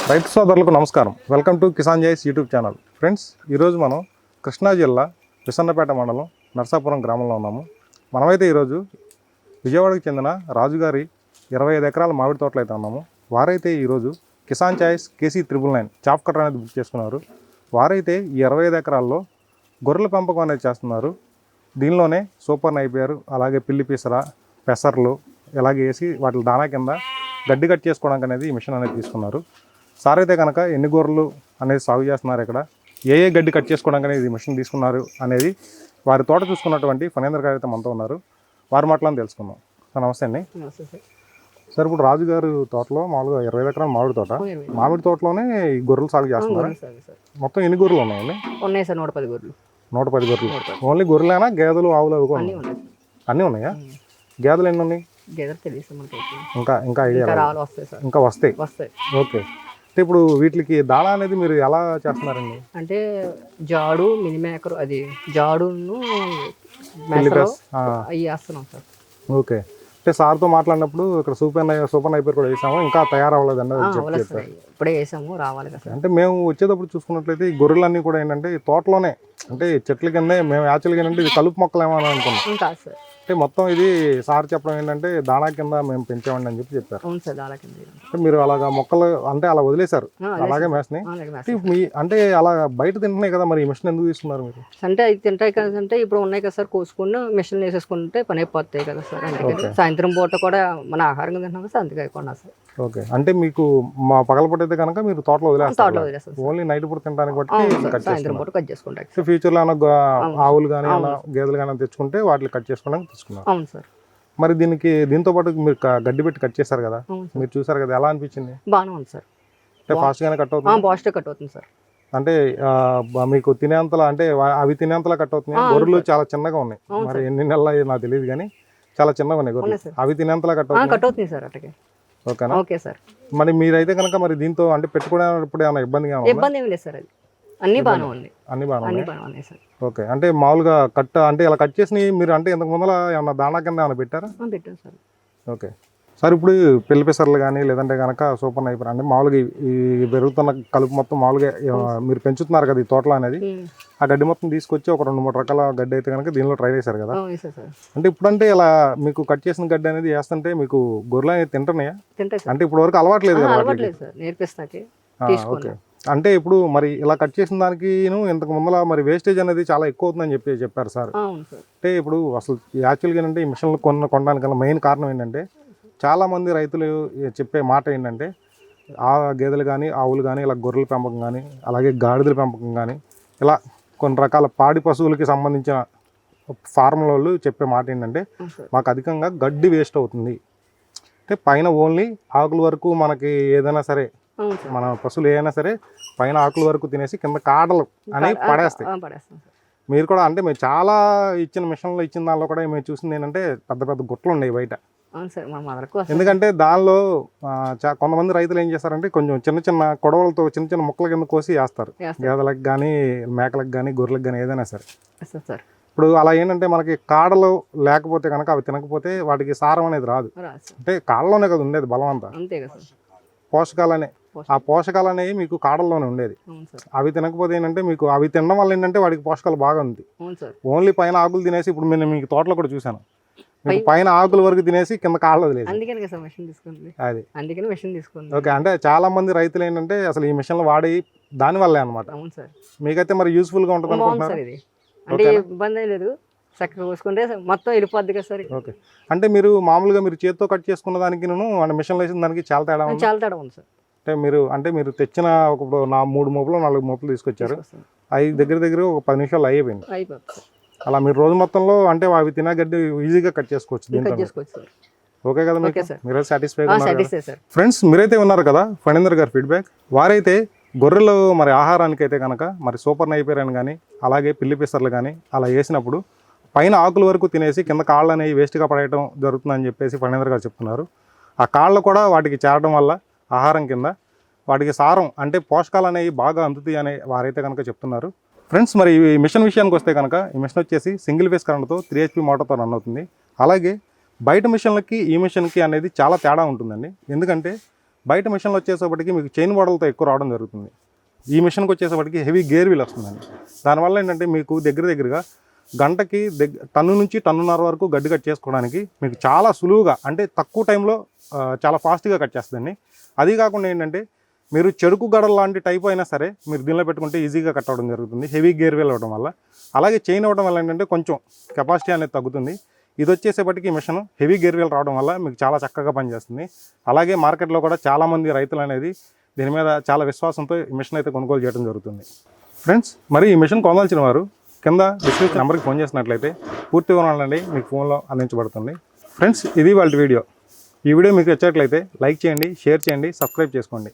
రైతు సోదరులకు నమస్కారం. Welcome to Kisan choice YouTube channel. Friends, ఈరోజు మనం కృష్ణా జిల్లా విసన్నపేట మండలం నర్సాపురం గ్రామంలో ఉన్నాము. మనమైతే ఈరోజు విజయవాడకు చెందిన రాజుగారి 25 ఎకరాల మామిడి తోటలు అయితే ఉన్నాము. వారైతే ఈరోజు Kisan choice KC 999 chop cutter అనేది బుక్ చేసుకున్నారు. వారైతే ఈ 25 ఎకరాల్లో గొర్రెల పెంపకం అనేది చేస్తున్నారు. దీనిలోనే సూపర్ నైపేరు, అలాగే పిల్లి పీసర, పెసర్లు ఇలాగే వేసి వాటి దానా కింద గడ్డి కట్ చేసుకోవడానికి అనేది ఈ మిషన్ అనేది తీసుకున్నారు. సార్ అయితే కనుక ఎన్ని గొర్రెలు అనేది సాగు చేస్తున్నారు, ఇక్కడ ఏ గడ్డి కట్ చేసుకోవడానికి అనేది ఈ మిషన్ తీసుకున్నారు అనేది వారి తోట చూసుకున్నటువంటి ఫణేంద్ర గారు అయితే మనతో ఉన్నారు. వారి మాటలను తెలుసుకుందాం. సార్ నమస్తే అండి. సార్, ఇప్పుడు రాజుగారు తోటలో మామూలుగా 25 ఎకరాల మామిడి తోటలోనే ఈ గొర్రెలు సాగు చేస్తున్నారు. మొత్తం ఎన్ని గొర్రెలు ఉన్నాయండి? ఉన్నాయి సార్ 110 గొర్రెలు. 110 గొర్రెలు. ఓన్లీ గొర్రెలేనా, గేదెలు, ఆవులు అవి కూడా అన్నీ ఉన్నాయా? గేదెలు ఎన్ని ఉన్నాయి? గేదెలు తెలియదు మనకి. ఇంకా ఐడియా వస్తాయి సార్. ఇంకా వస్తాయి. ఓకే. అంటే ఇప్పుడు వీటికి దాణా అనేది మీరు ఎలా చేస్తున్నారండి? అంటే జాడు, మినీ మేకర్, అది జాడును అవి వేస్తున్నాం సార్. ఓకే. అంటే సార్తో మాట్లాడినప్పుడు ఇక్కడ సూపర్ నైపర్ కూడా వేసాము, ఇంకా తయారవ్వలేదండి ఇప్పుడే వేసాము, రావాలి కదా. అంటే మేము వచ్చేటప్పుడు చూసుకున్నట్లయితే ఈ గొర్రెలన్నీ కూడా ఏంటంటే ఈ తోటలోనే అంటే చెట్ల కిందే మేము యాక్చువల్గా ఏంటంటే ఇది కలుపు మొక్కలు ఏమో అని అనుకున్నాం. కాదు సార్, అంటే మొత్తం ఇది సార్ చెప్పడం ఏంటంటే దానా కింద మేము పెంచామండి అని చెప్పారు. అవును సార్, దానా కింద. అంటే మీరు అలాగా మొక్కలు అంటే అలా వదిలేశారు, అలాగే మేసినాయి. అంటే అలా బయట తింటున్నాయి కదా, మరి ఈ మిషన్ ఎందుకు తీసుకున్నారు మీరు? అంటే అవి తింటాయి కదా, అంటే ఇప్పుడు ఉన్నాయి కదా సార్, కోసుకుని మిషన్ వేసేసుకుంటే పని అయిపోతాయి కదా సార్. అంటే సాయంత్రం పూట కూడా మన ఆహారం తింటున్నాం కదా సార్, అందుకే అయిపోయినా సార్. ఓకే. అంటే మీకు మా పగలపూట అయితే కనుక మీరు తోటలో వదిలేస్తారు, ఓన్లీ నైట్ పూట తినడానికి బట్టి సాయంత్రం పూట కట్ చేసుకుంటాం. ఫ్యూచర్లో ఏమైనా ఆవులు కానీ గేదెలు కానీ తెచ్చుకుంటే వాటిని కట్ చేసుకోవడానికి తీసుకున్నారు. అవును సార్. మరి దీంతో పాటు మీరు గడ్డి పెట్టి కట్ చేశారు కదా, మీరు చూసారు కదా, ఎలా అనిపించింది? బాగానే ఉంది సార్. అంటే ఫాస్ట్ గానే కట్ అవుతుంది? ఫాస్ట్ కట్ అవుతుంది సార్. అంటే మీకు తినేంతలా అంటే అవి తినేంతలా కట్ అవుతున్నాయి. గొర్రెలు చాలా చిన్నగా ఉన్నాయి, మరి ఎన్ని నెలలు నాకు తెలియదు కానీ చాలా చిన్నగా ఉన్నాయి గొర్రెలు. అవి తినేంతలా కట్ అవుతుంది సార్. అట్టకే. ఓకేనా? Okay sir. మరి మీరైతే కనుక మరి దీంతో అంటే పెట్టుకునేటప్పుడు ఏమైనా ఇబ్బంది ఏమి లేదు సార్, అది అన్ని బాగానే ఉంది. అన్ని బాగానే ఉన్నాయి సార్. ఓకే. అంటే మామూలుగా అంటే ఇలా కట్ చేసి మీరు అంటే ఇంతకు ముందర ఏమన్నా దానా కింద ఏమైనా పెట్టారా? పెట్టాను సార్. Okay sir. ఇప్పుడు పిల్లి పెసర్లు కానీ లేదంటే కనుక సూపర్ నైపర్ అంటే మామూలుగా ఈ పెరుగుతున్న కలుపు మొత్తం మామూలుగా మీరు పెంచుతున్నారు కదా ఈ తోటలో అనేది, ఆ గడ్డి మొత్తం తీసుకొచ్చి ఒక 2-3 రకాల గడ్డి అయితే కనుక దీనిలో ట్రై చేశారు కదా. అంటే ఇప్పుడంటే ఇలా మీకు కట్ చేసిన గడ్డి అనేది వేస్తుంటే మీకు గొర్రెలు అనేది తింటున్నాయా? అంటే ఇప్పుడు వరకు అలవాటు లేదు కదా. ఓకే. అంటే ఇప్పుడు మరి ఇలా కట్ చేసిన దానికి ఇంతకు ముందర మరి వేస్టేజ్ అనేది చాలా ఎక్కువ అవుతుందని చెప్పారు సార్. అంటే ఇప్పుడు అసలు యాక్చువల్గా ఏంటంటే ఈ మిషన్లు కొనడానికన్నా మెయిన్ కారణం ఏంటంటే చాలా మంది రైతులు చెప్పే మాట ఏంటంటే ఆ గేదెలు కానీ ఆవులు కానీ ఇలా గొర్రెల పెంపకం కానీ అలాగే గాడిదల పెంపకం కానీ ఇలా కొన్ని రకాల పాడి పశువులకి సంబంధించిన ఫార్ముల వాళ్ళు చెప్పే మాట ఏంటంటే మాకు అధికంగా గడ్డి వేస్ట్ అవుతుంది. అంటే పైన ఓన్లీ ఆకుల వరకు మనకి ఏదైనా సరే మన పశువులు ఏదైనా సరే పైన ఆకుల వరకు తినేసి కింద కాడలు అనేవి పడేస్తాయి. మీరు కూడా అంటే మేము చాలా ఇచ్చిన మిషన్లో ఇచ్చిన దానిలో కూడా మేము చూసింది ఏంటంటే పెద్ద పెద్ద గుట్టలు ఉన్నాయి బయట. ఎందుకంటే దానిలో కొంతమంది రైతులు ఏం చేస్తారంటే కొంచెం చిన్న చిన్న కొడవలతో చిన్న చిన్న ముక్కల కింద కోసి వేస్తారు, గేదెలకు కానీ మేకలకు కానీ గొర్రెలకు కానీ ఏదైనా సరే. ఇప్పుడు అలా ఏంటంటే మనకి కాడలు లేకపోతే కనుక అవి తినకపోతే వాటికి సారం అనేది రాదు. అంటే కాడలోనే కదా ఉండేది బలం అంతా, పోషకాలనే. ఆ పోషకాలు అనేవి మీకు కాడల్లోనే ఉండేది. అవి తినకపోతే ఏంటంటే మీకు అవి తినడం వల్ల ఏంటంటే వాడికి పోషకాలు బాగా ఉంది. ఓన్లీ పైన ఆకులు తినేసి ఇప్పుడు నేను మీకు తోటలో కూడా చూసాను, మీకు పైన ఆకుల వరకు తినేసి కింద కాళ్ళు వదిలేదు. అది ఓకే. అంటే చాలా మంది రైతులు ఏంటంటే అసలు ఈ మిషన్లు వాడి దాని వల్లే అనమాట. మీకైతే మరి యూస్ఫుల్ గా ఉంటుంది అనుకుంటున్నారు? ఓకే. అంటే మీరు మామూలుగా మీరు చేతితో కట్ చేసుకున్న దానికి మిషన్లో వేసిన దానికి చాలా తేడా ఉంది సార్. అంటే మీరు తెచ్చిన ఒక 3 మోపులు 4 మోపులు తీసుకొచ్చారు, అవి దగ్గర ఒక 10 నిమిషాలు అయిపోయింది. అలా మీరు రోజు మొత్తంలో అంటే అవి తినే గడ్డి ఈజీగా కట్ చేసుకోవచ్చు దీంట్లో. ఓకే కదా, మీరు సాటిస్ఫై? ఫ్రెండ్స్, మీరైతే ఉన్నారు కదా ఫణేందర్ గారి ఫీడ్బ్యాక్. వారైతే గొర్రెలు మరి ఆహారానికి అయితే కనుక మరి సూపర్ నైపేర్ అని కానీ అలాగే పిల్లి పిసర్లు కానీ అలా వేసినప్పుడు పైన ఆకుల వరకు తినేసి కింద కాళ్ళు అనేవి వేస్ట్గా పడేయడం జరుగుతుందని చెప్పేసి ఫణేందర్ గారు చెప్తున్నారు. ఆ కాళ్ళు కూడా వాటికి చేరడం వల్ల ఆహారం కింద వాటికి సారం అంటే పోషకాలు అనేవి బాగా అందుతాయి అని వారైతే కనుక చెప్తున్నారు. ఫ్రెండ్స్, మరి ఈ మిషన్ విషయానికి వస్తే కనుక ఈ మిషన్ వచ్చేసి సింగిల్ ఫేస్ కరెంట్తో 3 HP మోటార్తో రన్ అవుతుంది. అలాగే బయట మిషన్లకి ఈ మిషన్కి అనేది చాలా తేడా ఉంటుందండి. ఎందుకంటే బయట మిషన్లు వచ్చేసేపటికి మీకు చైన్ మోడల్తో ఎక్కువ రావడం జరుగుతుంది. ఈ మిషన్కి వచ్చేసేపటికి హెవీ గేర్ వీల్ వస్తుందండి. దానివల్ల ఏంటంటే మీకు దగ్గరగా గంటకి టన్ను నుంచి టన్నున్నర వరకు గడ్డి కట్ చేసుకోవడానికి మీకు చాలా సులువుగా, అంటే తక్కువ టైంలో చాలా ఫాస్ట్గా కట్ చేస్తుందండి. అది కాకుండా ఏంటంటే మీరు చెరుకు గడల లాంటి టైప్ అయినా సరే మీరు దీనిలో పెట్టుకుంటే ఈజీగా కట్ అవ్వడం జరుగుతుంది, హెవీ గేర్ వీల్ అవ్వడం వల్ల. అలాగే చైన్ అవ్వడం వల్ల ఏంటంటే కొంచెం కెపాసిటీ అనేది తగ్గుతుంది. ఇది వచ్చేసేపటికి మిషన్ హెవీ గేర్ వీల్ రావడం వల్ల మీకు చాలా చక్కగా పనిచేస్తుంది. అలాగే మార్కెట్లో కూడా చాలామంది రైతులు అనేది దీని మీద చాలా విశ్వాసంతో ఈ మిషన్ అయితే కొనుగోలు చేయడం జరుగుతుంది. ఫ్రెండ్స్, మరి ఈ మిషన్ కొనాల్సిన వారు కింద డిస్క్రిప్షన్ నెంబర్కి ఫోన్ చేసినట్లయితే పూర్తి వివరాలండి మీకు ఫోన్లో అందించబడుతుంది. ఫ్రెండ్స్, ఇది వాళ్ళ వీడియో. ఈ వీడియో మీకు నచ్చినట్లయితే లైక్ చేయండి, షేర్ చేయండి, సబ్స్క్రైబ్ చేసుకోండి.